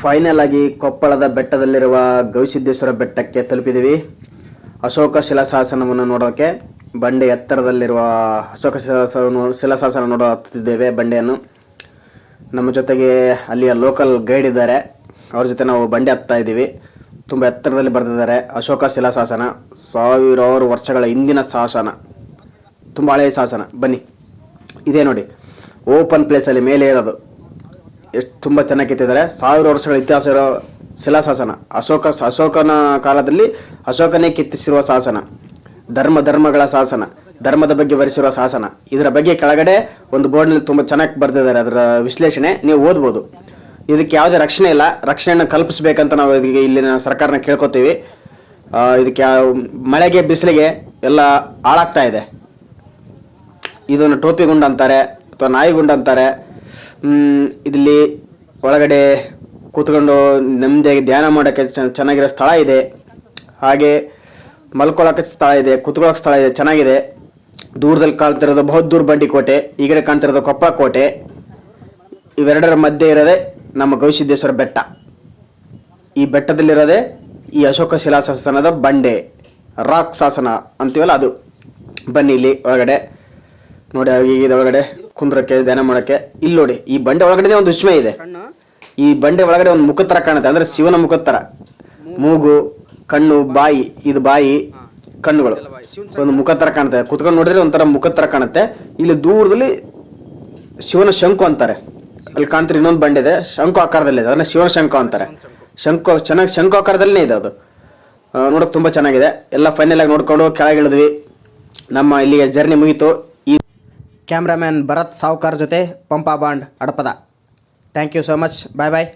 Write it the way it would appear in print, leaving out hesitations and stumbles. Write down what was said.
Final ಆಗಿ ಕೊಪ್ಪಳದ ಬೆಟ್ಟದಲ್ಲಿರುವ ಗವಿಸಿದ್ದೇಶ್ವರ ಬೆಟ್ಟಕ್ಕೆ ತಲುಪಿದ್ದೀವಿ. ಅಶೋಕ ಶಿಲಾಶಾಸನವನ್ನು ನೋಡೋಕೆ ಬಂಡೆ ಎತ್ತರದಲ್ಲಿರುವ ಅಶೋಕ ಶಿಲಾಶಾಸನ ನೋಡುತ್ತಿದ್ದೇವೆ. ಬಂಡೆಯನ್ನು ನಮ್ಮ ಜೊತೆಗೆ ಅಲ್ಲಿಯ ಲೋಕಲ್ ಗೈಡ್ ಇದ್ದಾರೆ, ಅವ್ರ ಜೊತೆ ನಾವು ಬಂಡೆ ಹತ್ತಾ ಇದ್ದೀವಿ. ತುಂಬ ಎತ್ತರದಲ್ಲಿ ಬರೆದಿದ್ದಾರೆ. ಅಶೋಕ ಶಿಲಾಶಾಸನ ಸಾವಿರಾರು ವರ್ಷಗಳ ಹಿಂದಿನ ಶಾಸನ, ತುಂಬ ಹಳೆಯ ಶಾಸನ. ಬನ್ನಿ, ಇದೇ ನೋಡಿ ಓಪನ್ ಪ್ಲೇಸಲ್ಲಿ ಮೇಲೆ ಇರೋದು. ಎಷ್ಟು ತುಂಬ ಚೆನ್ನಾಗಿ ಕೆತ್ತಿದ್ದಾರೆ. 1000 ವರ್ಷಗಳ ಇತಿಹಾಸ ಇರೋ ಶಿಲಾಶಾಸನ. ಅಶೋಕನ ಕಾಲದಲ್ಲಿ ಅಶೋಕನೇ ಕೆತ್ತಿಸಿರುವ ಶಾಸನ. ಧರ್ಮಗಳ ಶಾಸನ, ಧರ್ಮದ ಬಗ್ಗೆ ಬರೆಸಿರುವ ಶಾಸನ. ಇದರ ಬಗ್ಗೆ ಕೆಳಗಡೆ ಒಂದು ಬೋರ್ಡ್ನಲ್ಲಿ ತುಂಬ ಚೆನ್ನಾಗಿ ಬರೆದಿದ್ದಾರೆ. ಅದರ ವಿಶ್ಲೇಷಣೆ ನೀವು ಓದ್ಬೋದು. ಇದಕ್ಕೆ ಯಾವುದೇ ರಕ್ಷಣೆ ಇಲ್ಲ. ರಕ್ಷಣೆಯನ್ನು ಕಲ್ಪಿಸಬೇಕಂತ ನಾವು ಇದಕ್ಕೆ ಇಲ್ಲಿನ ಸರ್ಕಾರನ ಕೇಳ್ಕೊತೀವಿ. ಇದಕ್ಕೆ ಮಳೆಗೆ ಬಿಸಿಲಿಗೆ ಎಲ್ಲ ಹಾಳಾಗ್ತಾ ಇದೆ. ಇದನ್ನು ಟೋಪಿ ಗುಂಡು ಅಂತಾರೆ ಅಥವಾ ನಾಯಿ ಗುಂಡು ಅಂತಾರೆ. ಇಲ್ಲಿ ಒಳಗಡೆ ಕೂತ್ಕೊಂಡು ನೆಮ್ಮದಿಯಾಗಿ ಧ್ಯಾನ ಮಾಡೋಕ್ಕೆ ಚೆನ್ನಾಗಿರೋ ಸ್ಥಳ ಇದೆ. ಹಾಗೆ ಮಲ್ಕೊಳ್ಳೋಕೆ ಸ್ಥಳ ಇದೆ, ಕೂತ್ಕೊಳ್ಳೋಕೆ ಸ್ಥಳ ಇದೆ, ಚೆನ್ನಾಗಿದೆ. ದೂರದಲ್ಲಿ ಕಾಣ್ತಿರೋದು ಬಹದ್ದೂರ್ ಬಂಡಿ ಕೋಟೆ, ಈ ಕಡೆ ಕಾಣ್ತಿರೋದು ಕೊಪ್ಪಳ ಕೋಟೆ. ಇವೆರಡರ ಮಧ್ಯೆ ಇರೋದೇ ನಮ್ಮ ಗವಿಸಿದ್ದೇಶ್ವರ ಬೆಟ್ಟ. ಈ ಬೆಟ್ಟದಲ್ಲಿರೋದೇ ಈ ಅಶೋಕ ಶಿಲಾಶಾಸನದ ಬಂಡೆ, ರಾಕ್ ಶಾಸನ ಅಂತೀವಲ್ಲ ಅದು. ಬನ್ನಿ ಇಲ್ಲಿ ಒಳಗಡೆ ನೋಡಿ, ಹೀಗಿದೆ ಒಳಗಡೆ ಕುಂದ್ರಕ್ಕೆ ಧ್ಯಾನ ಮಾಡೋಕ್ಕೆ. ಇಲ್ಲಿ ನೋಡಿ, ಈ ಬಂಡೆ ಒಳಗಡೆ ಒಂದು ವಿಸ್ಮಯ ಇದೆ. ಈ ಬಂಡೆ ಒಳಗಡೆ ಒಂದು ಮುಖದ ಥರ ಕಾಣುತ್ತೆ, ಅಂದರೆ ಶಿವನ ಮುಖದ ಥರ. ಮೂಗು, ಕಣ್ಣು, ಬಾಯಿ, ಇದು ಬಾಯಿ, ಕಣ್ಣುಗಳು ಒಂದು ಮುಖದ ಥರ ಕಾಣುತ್ತೆ. ಕುತ್ಕೊಂಡು ನೋಡಿದ್ರೆ ಒಂಥರ ಮುಖದ ಥರ ಕಾಣುತ್ತೆ. ಇಲ್ಲಿ ದೂರದಲ್ಲಿ ಶಿವನ ಶಂಕು ಅಂತಾರೆ. ಅಲ್ಲಿ ಕಾಣ್ತಾರೆ ಇನ್ನೊಂದು ಬಂಡೆ ಇದೆ, ಶಂಕು ಆಕಾರದಲ್ಲಿದೆ, ಅದನ್ನ ಶಿವನ ಶಂಕು ಅಂತಾರೆ. ಶಂಕು ಚೆನ್ನಾಗಿ ಶಂಕು ಆಕಾರದಲ್ಲೇ ಇದೆ ಅದು. ನೋಡೋಕೆ ತುಂಬ ಚೆನ್ನಾಗಿದೆ. ಎಲ್ಲ ಫೈನಲ್ ಆಗಿ ನೋಡ್ಕೊಂಡು ಕೆಳಗಿಳಿದ್ವಿ. ನಮ್ಮ ಇಲ್ಲಿಗೆ ಜರ್ನಿ ಮುಗೀತು. ಈ ಕ್ಯಾಮ್ರಾಮ್ಯಾನ್ ಭರತ್ ಸಾವ್ಕಾರ್ ಜೊತೆ ಪಂಪಾ ಬಾಂಡ್ Hadapada. Thank you so much. Bye bye.